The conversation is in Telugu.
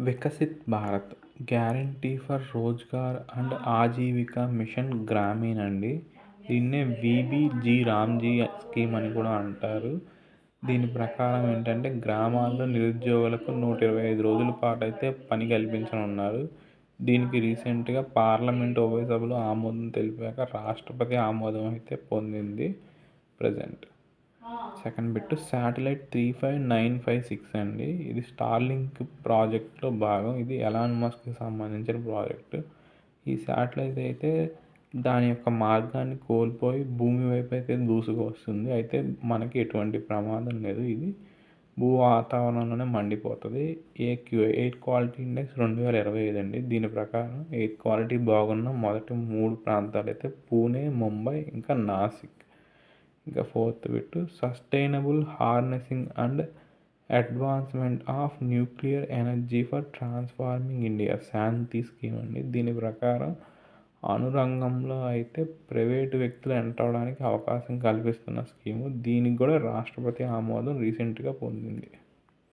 Viksit Bharat guarantee for Rozgar and Ajeevika mission Gramin అండి. దీన్నే వీబీజీ రామ్జీ స్కీమ్ అని కూడా అంటారు. దీని ప్రకారం ఏంటంటే గ్రామాల్లో నిరుద్యోగులకు 125 రోజుల పాటు అయితే పని కల్పించనున్నారు. దీనికి రీసెంట్గా పార్లమెంట్ ఉభయ సభలు ఆమోదం తెలిపాక రాష్ట్రపతి ఆమోదం అయితే పొందింది. ప్రజెంట్ సెకండ్ బిట్ శాటిలైట్ 35956 అండి. ఇది స్టార్లింక్ ప్రాజెక్ట్లో భాగం. ఇది ఎలాన్ మస్క్కి సంబంధించిన ప్రాజెక్టు. ఈ శాటిలైట్ అయితే దాని యొక్క మార్గాన్ని కోల్పోయి భూమి వైపు అయితే దూసుకు వస్తుంది. అయితే మనకి ఎటువంటి ప్రమాదం లేదు. ఇది భూ వాతావరణంలోనే మండిపోతుంది. ఎయిర్ క్వాలిటీ ఇండెక్స్ 2025 అండి. దీని ప్రకారం ఎయిర్ క్వాలిటీ బాగున్న మొదటి 3 ప్రాంతాలు అయితే పూణే, ముంబై, ఇంకా నాసిక్. ఇంకా fourth bit sustainable harnessing and advancement of nuclear energy for transforming India Shanti scheme అండి. దీని ప్రకారం అణురంగంలో అయితే ప్రైవేటు వ్యక్తులు ఎంటర్ అవడానికి అవకాశం కల్పిస్తున్న స్కీము. దీనికి కూడా రాష్ట్రపతి ఆమోదం రీసెంట్గా పొందింది.